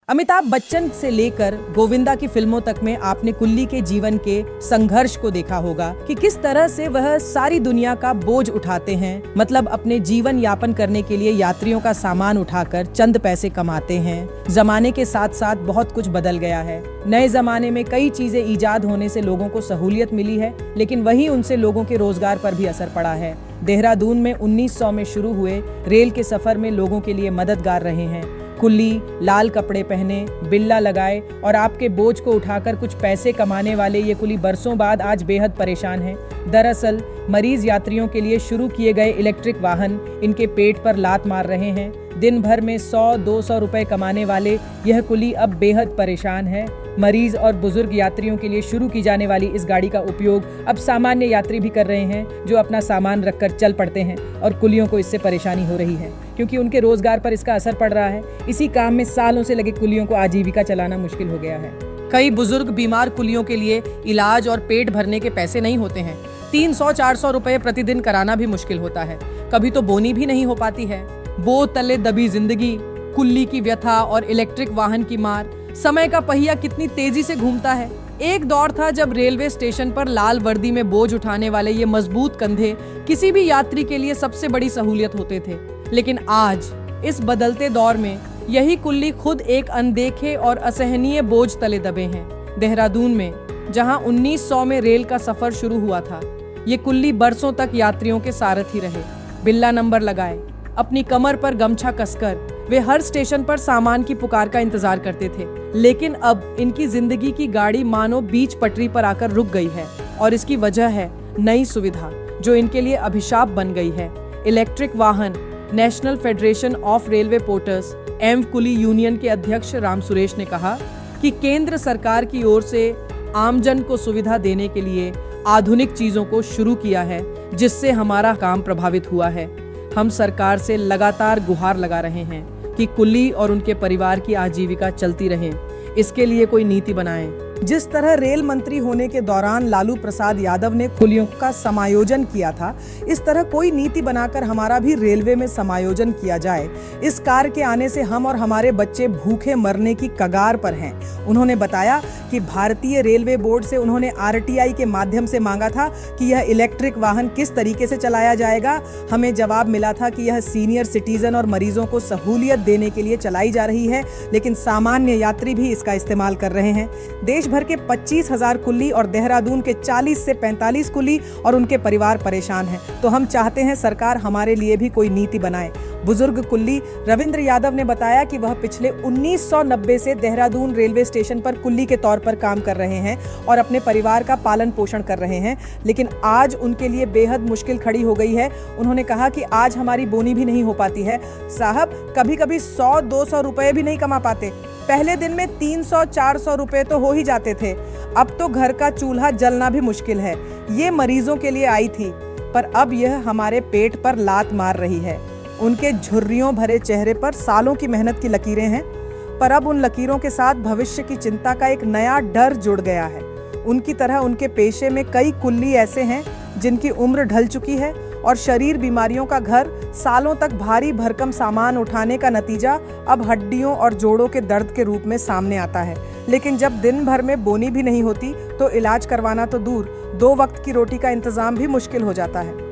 अमिताभ बच्चन से लेकर गोविंदा की फिल्मों तक में आपने कुल्ली के जीवन के संघर्ष को देखा होगा कि किस तरह से वह सारी दुनिया का बोझ उठाते हैं, मतलब अपने जीवन यापन करने के लिए यात्रियों का सामान उठाकर चंद पैसे कमाते हैं। जमाने के साथ साथ बहुत कुछ बदल गया है। नए जमाने में कई चीजें ईजाद होने से लोगों को सहूलियत मिली है, लेकिन वहीं उनसे लोगों के रोजगार पर भी असर पड़ा है। देहरादून में 1900 में शुरू हुए रेल के सफर में लोगों के लिए मददगार रहे हैं। कुल्ली लाल कपड़े पहने, बिल्ला लगाए और आपके बोझ को उठाकर कुछ पैसे कमाने वाले ये कुली बरसों बाद आज बेहद परेशान हैं। दरअसल मरीज यात्रियों के लिए शुरू किए गए इलेक्ट्रिक वाहन इनके पेट पर लात मार रहे हैं। दिन भर में 100-200 रुपए कमाने वाले यह कुली अब बेहद परेशान है। मरीज और बुजुर्ग यात्रियों के लिए शुरू की जाने वाली इस गाड़ी का उपयोग अब सामान्य यात्री भी कर रहे हैं, जो अपना सामान रखकर चल पड़ते हैं और कुलियों को इससे परेशानी हो रही है क्योंकि उनके रोजगार पर इसका असर पड़ रहा है। इसी काम में सालों से लगे कुलियों को आजीविका चलाना मुश्किल हो गया है। कई बुजुर्ग बीमार कुलियों के लिए इलाज और पेट भरने के पैसे नहीं होते हैं। 300-400 रुपए प्रतिदिन कराना भी मुश्किल होता है। कभी तो बोनी भी नहीं हो पाती है। बो तले दबी जिंदगी, कुल्ली की व्यथा और इलेक्ट्रिक वाहन की मार। समय का पहिया कितनी तेजी से घूमता है। एक दौर था जब रेलवे स्टेशन पर लाल वर्दी में बोझ उठाने वाले ये मजबूत कंधे किसी भी यात्री के लिए सबसे बड़ी सहूलियत होते थे, लेकिन आज इस बदलते दौर में यही कुल्ली खुद एक अनदेखे और असहनीय बोझ तले दबे हैं। देहरादून में जहां 1900 में रेल का सफर शुरू हुआ था, ये कुल्ली बरसों तक यात्रियों के सारथी रहे। बिल्ला नंबर लगाए, अपनी कमर पर गमछा कसकर वे हर स्टेशन पर सामान की पुकार का इंतजार करते थे। लेकिन अब इनकी जिंदगी की गाड़ी मानो बीच पटरी पर आकर रुक गई है और इसकी वजह है नई सुविधा जो इनके लिए अभिशाप बन गई है। इलेक्ट्रिक वाहन। National federation of railway porters एम कुली यूनियन के अध्यक्ष राम सुरेश ने कहा कि केंद्र सरकार की ओर से आमजन को सुविधा देने के लिए आधुनिक चीजों को शुरू किया है, जिससे हमारा काम प्रभावित हुआ है। हम सरकार से लगातार गुहार लगा रहे हैं कि कुल्ली और उनके परिवार की आजीविका चलती रहे। इसके लिए कोई नीति बनाएं। जिस तरह रेल मंत्री होने के दौरान लालू प्रसाद यादव ने कुलियों का समायोजन किया था, इस तरह कोई नीति बनाकर हमारा भी रेलवे में समायोजन किया जाए। इस कार्य के आने से हम और हमारे बच्चे भूखे मरने की कगार पर हैं। उन्होंने बताया कि भारतीय रेलवे बोर्ड से उन्होंने आरटीआई के माध्यम से मांगा था कि यह इलेक्ट्रिक वाहन किस तरीके से चलाया जाएगा। हमें जवाब मिला था कि यह सीनियर सिटीजन और मरीजों को सहूलियत देने के लिए चलाई जा रही है, लेकिन सामान्य यात्री भी इसका इस्तेमाल कर रहे हैं। देश भर के 25,000 कुल्ली और देहरादून के 40 से 45 कुल्ली और उनके परिवार परेशान हैं, तो हम चाहते हैं सरकार हमारे लिए भी कोई नीति बनाए। बुजुर्ग कुल्ली रविंद्र यादव ने बताया कि वह पिछले 1990 से देहरादून रेलवे स्टेशन पर कुल्ली के तौर पर काम कर रहे हैं और अपने परिवार का पालन पोषण कर रहे हैं, लेकिन आज उनके लिए बेहद मुश्किल खड़ी हो गई है। उन्होंने कहा कि आज हमारी बोनी भी नहीं हो पाती है साहब, कभी-कभी 100-200 रुपए भी नहीं कमा पाते। पहले दिन में 300-400 रुपए तो हो ही जाते थे। अब तो घर का चूल्हा जलना भी मुश्किल है। ये मरीजों के लिए आई थी, पर अब यह हमारे पेट पर लात मार रही है। उनके झुर्रियों भरे चेहरे पर सालों की मेहनत की लकीरें हैं, पर अब उन लकीरों के साथ भविष्य की चिंता का एक नया डर जुड़ गया है। उनकी तरह उनके पेशे में कई कुल्ली ऐसे हैं जिनकी उम्र ढल चुकी है और शरीर बीमारियों का घर। सालों तक भारी भरकम सामान उठाने का नतीजा अब हड्डियों और जोड़ों के दर्द के रूप में सामने आता है। लेकिन जब दिन भर में बोनी भी नहीं होती तो इलाज करवाना तो दूर, 2 वक्त की रोटी का इंतजाम भी मुश्किल हो जाता है।